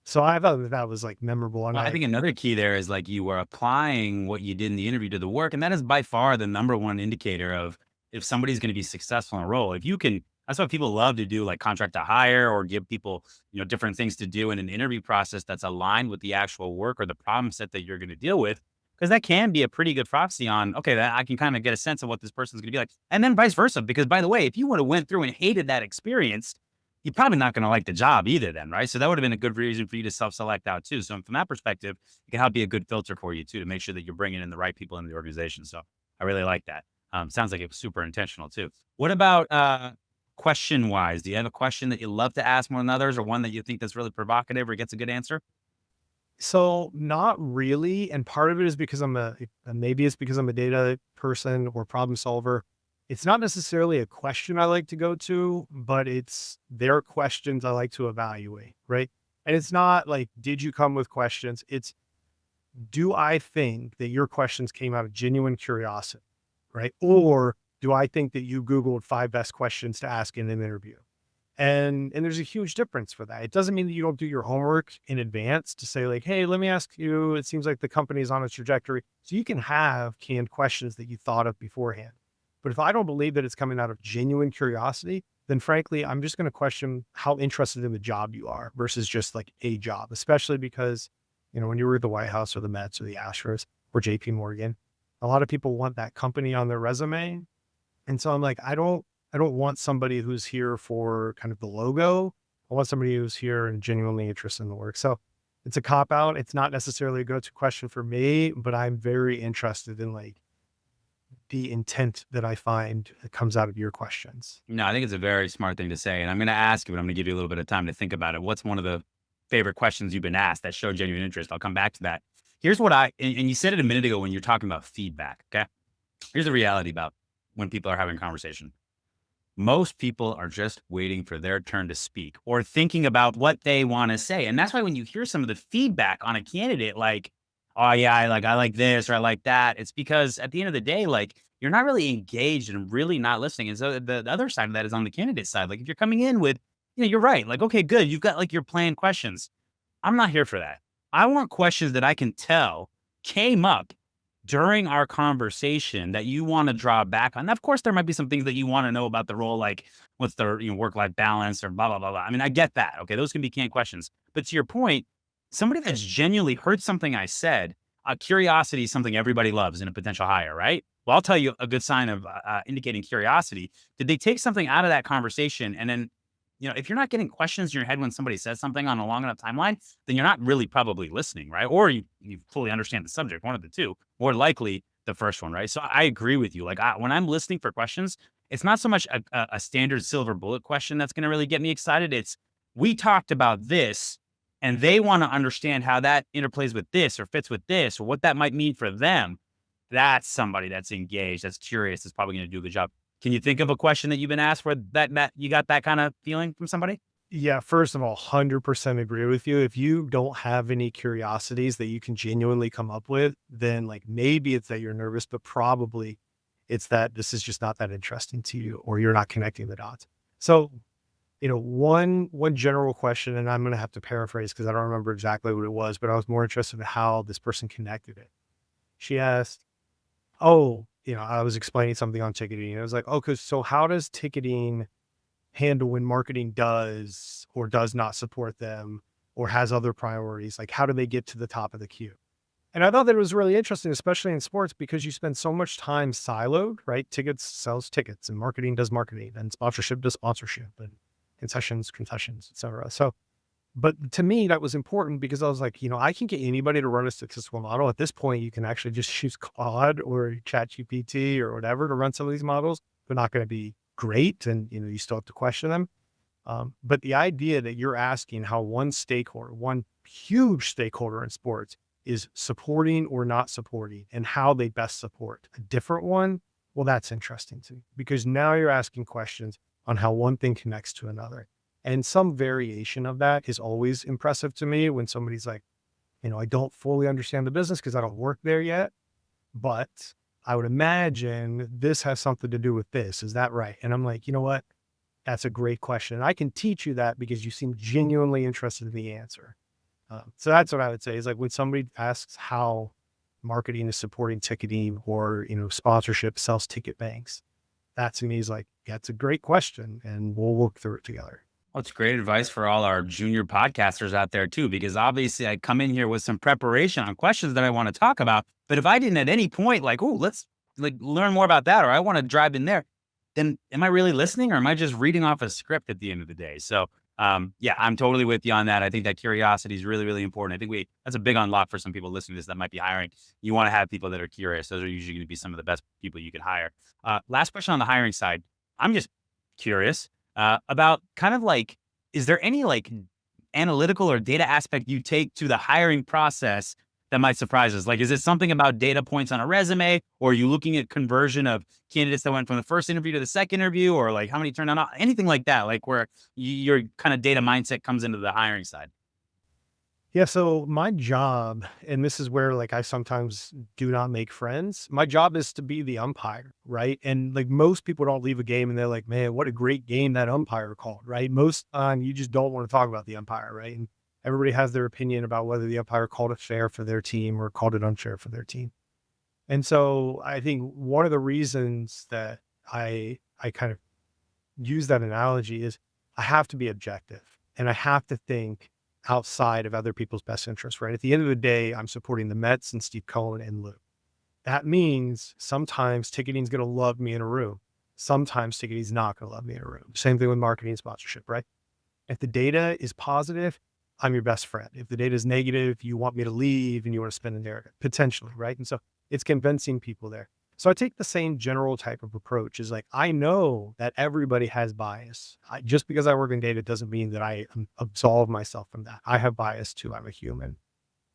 So I thought that was like memorable. And Well, I think another key there is like you were applying what you did in the interview to the work. And that is by far the number one indicator of if somebody's going to be successful in a role. If you can, that's why people love to do like contract to hire or give people, different things to do in an interview process that's aligned with the actual work or the problem set that you're going to deal with. Because that can be a pretty good proxy on, okay, that I can kind of get a sense of what this person's going to be like. And then vice versa. Because by the way, if you would have went through and hated that experience, you're probably not going to like the job either then, right? So that would have been a good reason for you to self-select out too. So from that perspective, it can help be a good filter for you too, to make sure that you're bringing in the right people in the organization. So I really like that. Sounds like it was super intentional too. What about question wise? Do you have a question that you love to ask more than others, or one that you think that's really provocative or gets a good answer? So not really. And part of it is because maybe it's because I'm a data person or problem solver. It's not necessarily a question I like to go to, but it's their questions I like to evaluate, right? And it's not like, did you come with questions? It's, do I think that your questions came out of genuine curiosity, right? Or do I think that you Googled 5 best questions to ask in an interview? And there's a huge difference for that. It doesn't mean that you don't do your homework in advance to say like, hey, let me ask you, it seems like the company's on a trajectory. So you can have canned questions that you thought of beforehand. But if I don't believe that it's coming out of genuine curiosity, then frankly, I'm just going to question how interested in the job you are versus just like a job, especially because, when you were at the White House or the Mets or the Astros or JPMorgan, a lot of people want that company on their resume. And so I'm like, I don't want somebody who's here for kind of the logo. I want somebody who's here and genuinely interested in the work. So it's a cop out. It's not necessarily a go-to question for me, but I'm very interested in like the intent that I find that comes out of your questions. No, I think it's a very smart thing to say. And I'm going to ask you, but I'm going to give you a little bit of time to think about it. What's one of the favorite questions you've been asked that show genuine interest? I'll come back to that. Here's what and you said it a minute ago when you're talking about feedback. Okay. Here's the reality about when people are having a conversation. Most people are just waiting for their turn to speak or thinking about what they want to say. And that's why when you hear some of the feedback on a candidate, like, oh yeah, I like this or I like that, it's because at the end of the day, like you're not really engaged and really not listening. And so the other side of that is on the candidate side. Like if you're coming in with, you're right. Like, okay, good. You've got like your planned questions. I'm not here for that. I want questions that I can tell came up during our conversation that you want to draw back on. Now, of course, there might be some things that you want to know about the role, like what's the work-life balance or blah, blah, blah, blah. I mean, I get that. Okay. Those can be canned questions. But to your point, somebody that's genuinely heard something I said, curiosity is something everybody loves in a potential hire, right? Well, I'll tell you a good sign of indicating curiosity. Did they take something out of that conversation? And then, if you're not getting questions in your head when somebody says something on a long enough timeline, then you're not really probably listening, right? Or you fully understand the subject, one of the two, more likely the first one, right? So I agree with you. Like when I'm listening for questions, it's not so much a standard silver bullet question that's going to really get me excited. It's, we talked about this. and they want to understand how that interplays with this or fits with this or what that might mean for them, that's somebody that's engaged, that's curious, is probably going to do a good job. Can you think of a question that you've been asked where that you got that kind of feeling from somebody? Yeah, first of all, 100% agree with you. If you don't have any curiosities that you can genuinely come up with, then like maybe it's that you're nervous, but probably it's that this is just not that interesting to you or you're not connecting the dots. So, one general question, and I'm going to have to paraphrase because I don't remember exactly what it was, but I was more interested in how this person connected it. She asked, "Oh, I was explaining something on ticketing. And I was like, oh, so how does ticketing handle when marketing does or does not support them or has other priorities? Like, how do they get to the top of the queue?" And I thought that it was really interesting, especially in sports, because you spend so much time siloed, right? Tickets sells tickets and marketing does marketing and sponsorship does sponsorship and concessions, et cetera. So, but to me, that was important because I was like, I can get anybody to run a statistical model. At this point, you can actually just use Claude or ChatGPT or whatever to run some of these models. They're not going to be great. And, you still have to question them. But the idea that you're asking how one huge stakeholder in sports is supporting or not supporting and how they best support a different one, well, that's interesting to me because now you're asking questions on how one thing connects to another. And some variation of that is always impressive to me when somebody's like, I don't fully understand the business because I don't work there yet, but I would imagine this has something to do with this. Is that right? And I'm like, you know what? That's a great question. And I can teach you that because you seem genuinely interested in the answer. So that's what I would say is like when somebody asks how marketing is supporting ticketing or, sponsorship sells ticket banks, that to me is like, that's a great question and we'll work through it together. Well, it's great advice for all our junior podcasters out there too, because obviously I come in here with some preparation on questions that I want to talk about. But if I didn't at any point like, oh, let's like learn more about that, or I want to drive in there, then am I really listening or am I just reading off a script at the end of the day? So yeah, I'm totally with you on that. I think that curiosity is really, really important. I think that's a big unlock for some people listening to this that might be hiring. You want to have people that are curious. Those are usually going to be some of the best people you could hire. Last question on the hiring side. I'm just curious about kind of like, is there any like analytical or data aspect you take to the hiring process that might surprise us? Like, is it something about data points on a resume, or are you looking at conversion of candidates that went from the first interview to the second interview, or like how many turned out, anything like that, like where your kind of data mindset comes into the hiring side? Yeah. So my job, and this is where like I sometimes do not make friends. My job is to be the umpire, right? And like most people don't leave a game and they're like, man, what a great game that umpire called, right? Most time you just don't want to talk about the umpire, right? And everybody has their opinion about whether the umpire called it fair for their team or called it unfair for their team. And so I think one of the reasons that I kind of use that analogy is I have to be objective and I have to think outside of other people's best interests, right? At the end of the day, I'm supporting the Mets and Steve Cohen and Lou. That means sometimes ticketing's going to love me in a room. Sometimes ticketing's not going to love me in a room. Same thing with marketing and sponsorship, right? If the data is positive, I'm your best friend. If the data is negative, you want me to leave and you want to spin the narrative, potentially, right? And so it's convincing people there. So I take the same general type of approach is like, I know that everybody has bias. Just because I work in data doesn't mean that I absolve myself from that. I have bias too. I'm a human.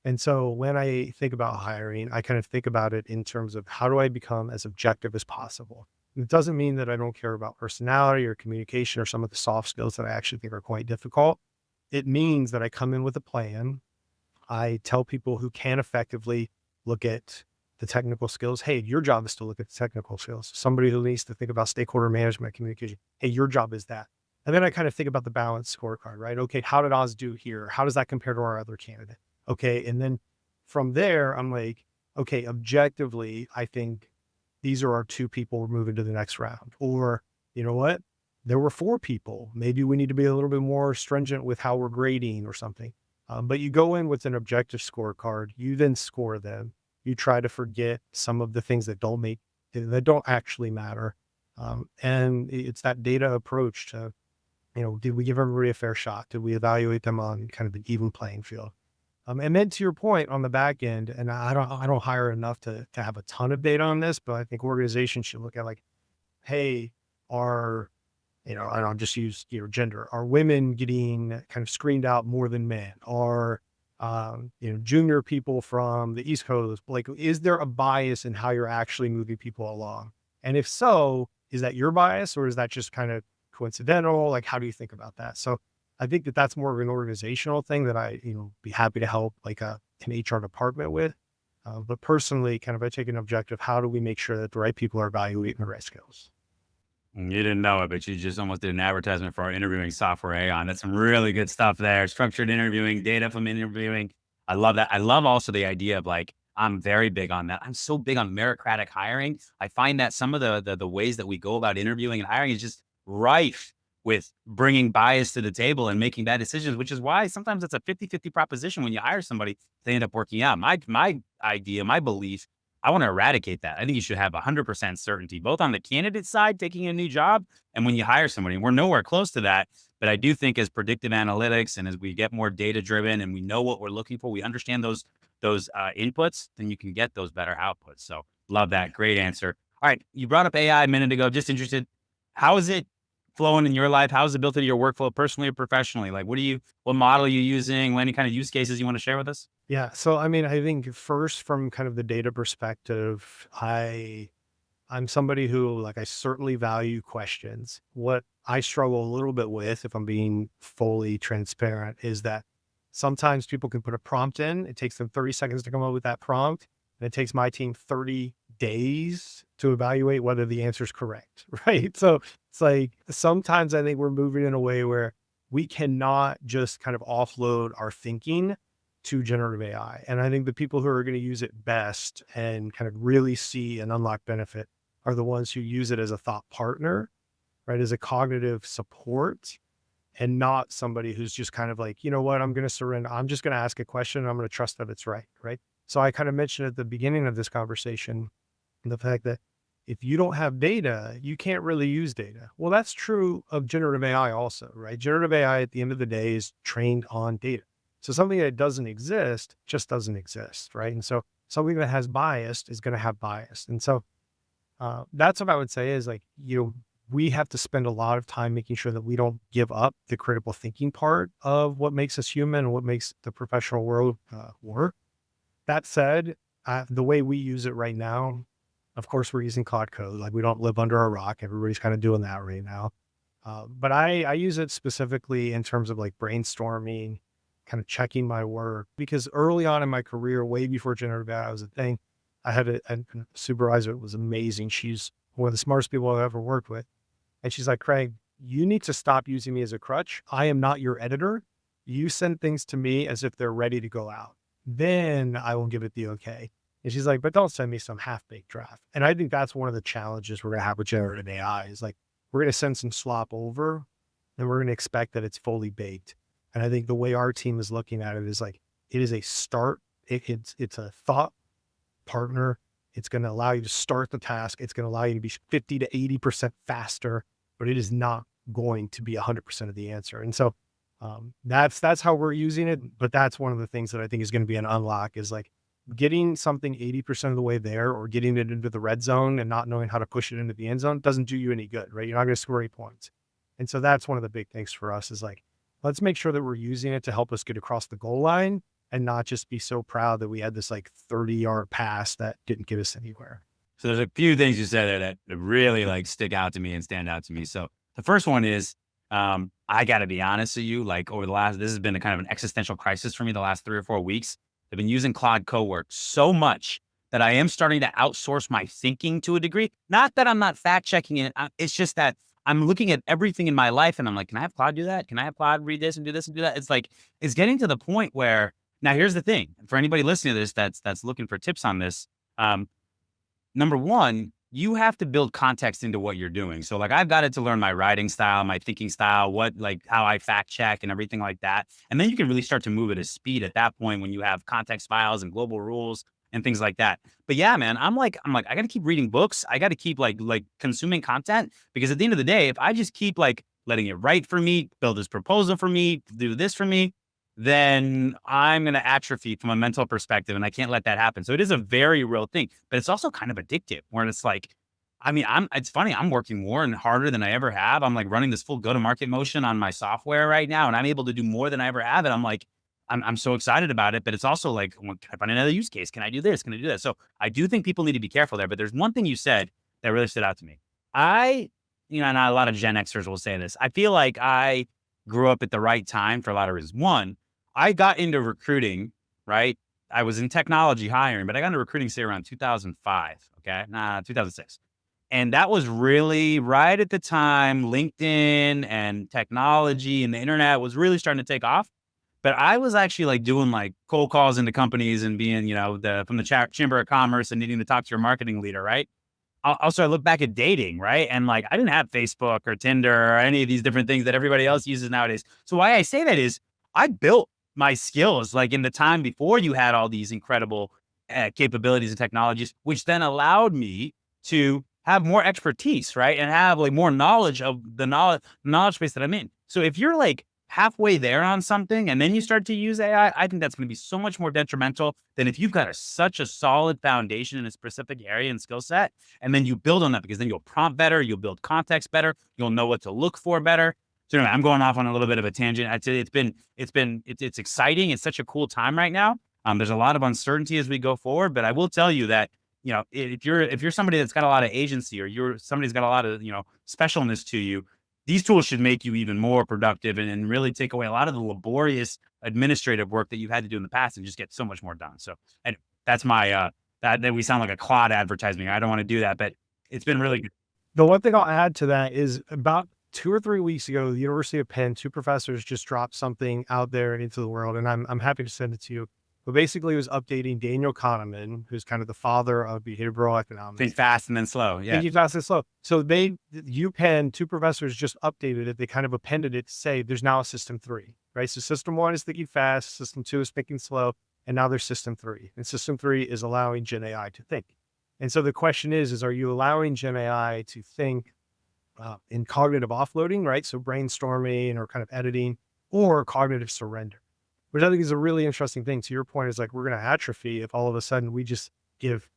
And so when I think about hiring, I kind of think about it in terms of how do I become as objective as possible? It doesn't mean that I don't care about personality or communication or some of the soft skills that I actually think are quite difficult. It means that I come in with a plan. I tell people who can effectively look at the technical skills. Hey, your job is to look at the technical skills. Somebody who needs to think about stakeholder management, communication. Hey, your job is that. And then I kind of think about the balanced scorecard, right? Okay, how did Oz do here? How does that compare to our other candidate? Okay. And then from there, I'm like, okay, objectively, I think these are our two people we're moving to the next round. Or, you know what? There were four people. Maybe we need to be a little bit more stringent with how we're grading or something. But you go in with an objective scorecard, you then score them. You try to forget some of the things that don't actually matter. And it's that data approach to, did we give everybody a fair shot? Did we evaluate them on kind of an even playing field? And then to your point on the back end, and I don't hire enough to have a ton of data on this, but I think organizations should look at like, hey, are and I'll just use, gender. Are women getting kind of screened out more than men? Are, junior people from the East Coast, like, is there a bias in how you're actually moving people along? And if so, is that your bias or is that just kind of coincidental? Like, how do you think about that? So I think that that's more of an organizational thing that I, be happy to help like an HR department with. But personally, kind of I take an objective, how do we make sure that the right people are evaluating the right skills? You didn't know it, but you just almost did an advertisement for our interviewing software, Aon. That's some really good stuff there. Structured interviewing, data from interviewing. I love that. I love also the idea of like, I'm very big on that. I'm so big on meritocratic hiring. I find that some of the ways that we go about interviewing and hiring is just rife with bringing bias to the table and making bad decisions, which is why sometimes it's a 50-50 proposition when you hire somebody, they end up working out. My idea, my belief, I want to eradicate that. I think you should have 100% certainty, both on the candidate side, taking a new job, and when you hire somebody. And we're nowhere close to that. But I do think as predictive analytics and as we get more data driven and we know what we're looking for, we understand those inputs, then you can get those better outputs. So love that. Great answer. All right. You brought up AI a minute ago. Just interested. How is it flowing in your life? How is it built into your workflow personally or professionally? Like, what model are you using? Any kind of use cases you want to share with us? Yeah. So, I mean, I think first from kind of the data perspective, I'm somebody who like, I certainly value questions. What I struggle a little bit with, if I'm being fully transparent, is that sometimes people can put a prompt in. It takes them 30 seconds to come up with that prompt. And it takes my team 30 days to evaluate whether the answer is correct. Right. So it's like, sometimes I think we're moving in a way where we cannot just kind of offload our thinking to generative AI. And I think the people who are going to use it best and kind of really see an unlock benefit are the ones who use it as a thought partner, right? As a cognitive support, and not somebody who's just kind of like, you know what, I'm going to surrender. I'm just going to ask a question and I'm going to trust that it's right. Right. So I kind of mentioned at the beginning of this conversation, the fact that if you don't have data, you can't really use data. Well, that's true of generative AI also, right? Generative AI at the end of the day is trained on data. So something that doesn't exist just doesn't exist, right? And so something that has bias is going to have bias. And so that's what I would say is like, we have to spend a lot of time making sure that we don't give up the critical thinking part of what makes us human and what makes the professional world work. That said, the way we use it right now, of course, we're using Cloud Code. Like, we don't live under a rock. Everybody's kind of doing that right now. But I use it specifically in terms of like brainstorming, kind of checking my work, because early on in my career, way before generative AI was a thing, I had a supervisor that was amazing. She's one of the smartest people I've ever worked with. And she's like, Craig, you need to stop using me as a crutch. I am not your editor. You send things to me as if they're ready to go out. Then I will give it the okay. And she's like, but don't send me some half-baked draft. And I think that's one of the challenges we're going to have with generative AI is like, we're going to send some slop over and we're going to expect that it's fully baked. And I think the way our team is looking at it is like, it is a start. It's a thought partner. It's going to allow you to start the task. It's going to allow you to be 50 to 80% faster, but it is not going to be 100% of the answer. And so that's how we're using it. But that's one of the things that I think is going to be an unlock is like getting something 80% of the way there or getting it into the red zone and not knowing how to push it into the end zone doesn't do you any good, right? You're not going to score any points. And so that's one of the big things for us is like, let's make sure that we're using it to help us get across the goal line and not just be so proud that we had this like 30-yard pass that didn't get us anywhere. So there's a few things you said there that really like stick out to me and stand out to me. So the first one is, I got to be honest with you, like this has been a kind of an existential crisis for me the last 3 or 4 weeks. I've been using Claude Cowork so much that I am starting to outsource my thinking to a degree. Not that I'm not fact checking it. It's just that I'm looking at everything in my life and I'm like, can I have Claude do that? Can I have Claude read this and do this and do that? It's like, it's getting to the point where now here's the thing for anybody listening to this, that's looking for tips on this. Number one, you have to build context into what you're doing. So like, I've got it to learn my writing style, my thinking style, how I fact check and everything like that. And then you can really start to move at a speed at that point when you have context files and global rules and things like that. But yeah, man, I'm like, I got to keep reading books. I got to keep like consuming content, because at the end of the day, if I just keep like letting it write for me, build this proposal for me, do this for me, then I'm going to atrophy from a mental perspective. And I can't let that happen. So it is a very real thing, but it's also kind of addictive where it's like, I mean, it's funny. I'm working more and harder than I ever have. I'm like running this full go-to-market motion on my software right now, and I'm able to do more than I ever have. And I'm like, I'm so excited about it. But it's also like, well, can I find another use case? Can I do this? Can I do that? So I do think people need to be careful there. But there's one thing you said that really stood out to me. And a lot of Gen Xers will say this. I feel like I grew up at the right time for a lot of reasons. One, I got into recruiting, right? I was in technology hiring, but I got into recruiting, say, around 2005. Okay. 2006. And that was really right at the time LinkedIn and technology and the internet was really starting to take off. But I was actually like doing like cold calls into companies and being, from the Chamber of Commerce and needing to talk to your marketing leader, right? Also, I look back at dating, right? And like, I didn't have Facebook or Tinder or any of these different things that everybody else uses nowadays. So why I say that is I built my skills like in the time before you had all these incredible capabilities and technologies, which then allowed me to have more expertise, right? And have like more knowledge of the knowledge space that I'm in. So if you're like halfway there on something and then you start to use AI, I think that's going to be so much more detrimental than if you've got such a solid foundation in a specific area and skill set. And then you build on that because then you'll prompt better, you'll build context better, you'll know what to look for better. So anyway, I'm going off on a little bit of a tangent. I'd say it's exciting. It's such a cool time right now. There's a lot of uncertainty as we go forward, but I will tell you that, if you're somebody that's got a lot of agency or you're somebody who's got a lot of, specialness to you, these tools should make you even more productive and really take away a lot of the laborious administrative work that you've had to do in the past and just get so much more done. So and that's my, that we sound like a Claude advertisement. I don't want to do that, but it's been really good. The one thing I'll add to that is about 2 or 3 weeks ago, the University of Penn, 2 professors just dropped something out there into the world, and I'm happy to send it to you. But basically, it was updating Daniel Kahneman, who's kind of the father of behavioral economics. Think fast and then slow. Yeah. Thinking fast and slow. So UPenn, 2 professors just updated it. They kind of appended it to say there's now a system 3, right? So system 1 is thinking fast, system 2 is thinking slow, and now there's system 3. And system 3 is allowing Gen AI to think. And so the question is are you allowing Gen AI to think in cognitive offloading, right? So brainstorming or kind of editing, or cognitive surrender, which I think is a really interesting thing. To your point, is like we're going to atrophy if all of a sudden we just give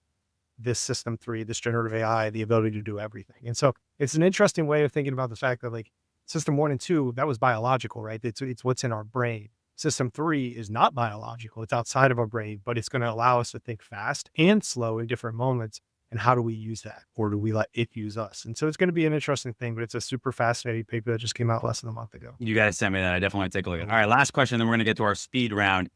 this system 3, this generative AI, the ability to do everything. And so it's an interesting way of thinking about the fact that like system 1 and 2, that was biological, right? It's what's in our brain. System 3 is not biological. It's outside of our brain, but it's going to allow us to think fast and slow in different moments. And how do we use that? Or do we let it use us? And so it's going to be an interesting thing, but it's a super fascinating paper that just came out less than a month ago. You guys sent me that. I definitely want to take a look at it. All right, last question, then we're going to get to our speed round.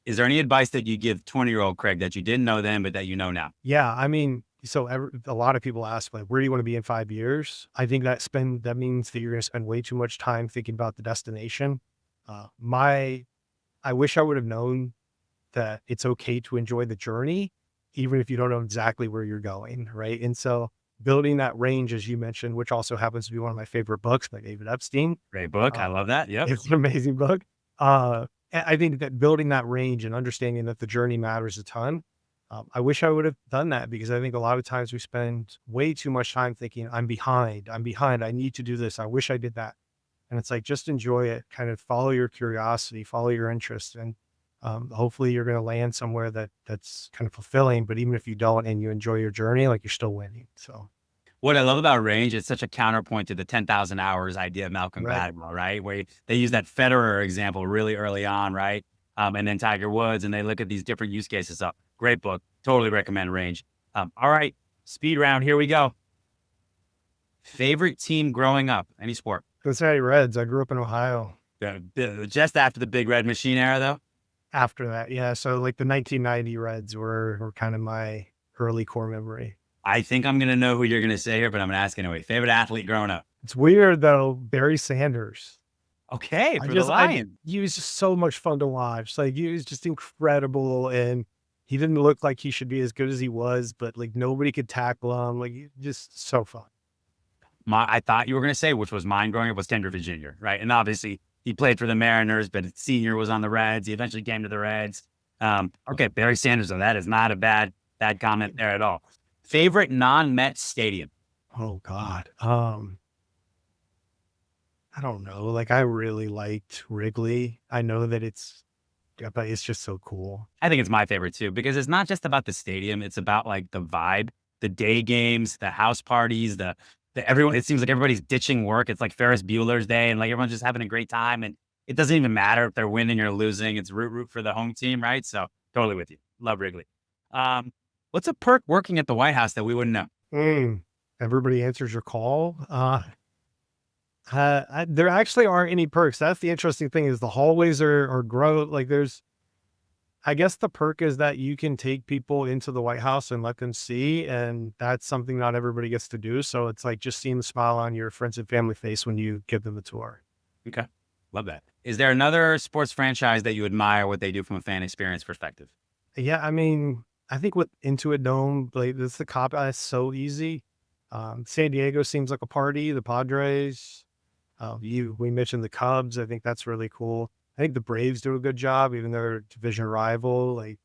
Is there any advice that you give 20-year-old Craig that you didn't know then, but that you know now? Yeah, I mean, so a lot of people ask, like, where do you want to be in 5 years? I think that means that you're going to spend way too much time thinking about the destination. I wish I would have known that it's okay to enjoy the journey, even if you don't know exactly where you're going, right? And so building that range, as you mentioned, which also happens to be one of my favorite books by David Epstein. Great book. I love that. Yep. It's an amazing book. And I think that building that range and understanding that the journey matters a ton. I wish I would have done that because I think a lot of times we spend way too much time thinking, I'm behind, I need to do this. I wish I did that. And it's like, just enjoy it, kind of follow your curiosity, follow your interest. And hopefully you're going to land somewhere that's kind of fulfilling, but even if you don't and you enjoy your journey, like you're still winning. So what I love about range, it's such a counterpoint to the 10,000 hours idea of Malcolm Gladwell, right? Where they use that Federer example really early on, right? And then Tiger Woods, and they look at these different use cases. So great book. Totally recommend Range. All right, speed round. Here we go. Favorite team growing up? Any sport? Cincinnati Reds. I grew up in Ohio. Just after the Big Red Machine era, though? After that, yeah. So like the 1990 Reds were kind of my early core memory. I think I'm going to know who you're going to say here, but I'm going to ask anyway. Favorite athlete growing up? It's weird though. Barry Sanders. Okay, for the Lions. He was just so much fun to watch. Like he was just incredible, and he didn't look like he should be as good as he was, but like nobody could tackle him. Like just so fun. I thought you were going to say, which was mine growing up, was Ken Griffey Jr., right? And obviously he played for the Mariners, but his senior was on the Reds. He eventually came to the Reds. Okay, Barry Sanders, though, that is not a bad comment there at all. Favorite non-Met stadium? Oh God. I don't know. Like I really liked Wrigley. I know that but it's just so cool. I think it's my favorite too, because it's not just about the stadium. It's about like the vibe the day games, the house parties, everyone, it seems like everybody's ditching work. It's like Ferris Bueller's Day, and like everyone's just having a great time. And it doesn't even matter if they're winning or losing. It's root for the home team, right? So totally with you. Love Wrigley. What's a perk working at the White House that we wouldn't know? Everybody answers your call. There actually aren't any perks. That's the interesting thing, is the hallways are grow. Like I guess the perk is that you can take people into the White House and let them see, and that's something not everybody gets to do. So it's like just seeing the smile on your friends and family face when you give them the tour. Okay. Love that. Is there another sports franchise that you admire what they do from a fan experience perspective? Yeah, I mean, I think with Intuit Dome, like this, the cop out is so easy. San Diego seems like a party. The Padres, we mentioned the Cubs. I think that's really cool. I think the Braves do a good job, even though they're a division rival. Like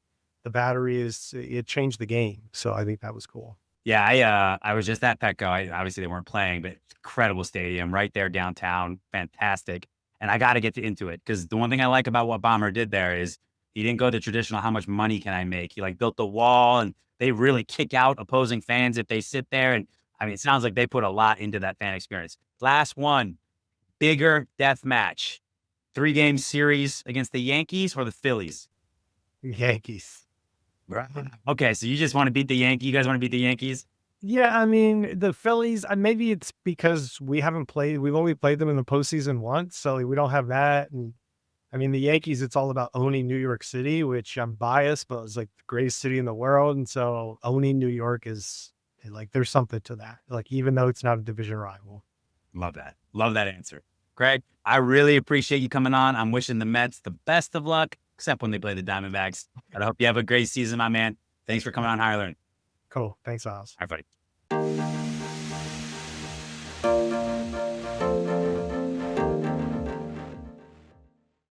the Battery it changed the game. So I think that was cool. Yeah, I was just at Petco. Obviously they weren't playing, but incredible stadium right there downtown, fantastic. And I got to get into it because the one thing I like about what Bomber did there is he didn't go the traditional how much money can I make. He like built the wall, and they really kick out opposing fans if they sit there. And I mean, it sounds like they put a lot into that fan experience. Last one, bigger death match, 3-game series against the Yankees or the Phillies? Yankees. Okay, so you just want to beat the Yankees. You guys want to beat the Yankees? Yeah, I mean, the Phillies, maybe it's because we've only played them in the postseason once, so we don't have that. And I mean, the Yankees, it's all about owning New York City, which I'm biased, but it's like the greatest city in the world. And so owning New York is like, there's something to that. Like, even though it's not a division rival. Love that. Love that answer. Craig, I really appreciate you coming on. I'm wishing the Mets the best of luck, except when they play the Diamondbacks. I hope you have a great season, my man. Thanks for coming on Higher Learning. Cool. Thanks, Oz. All right, buddy.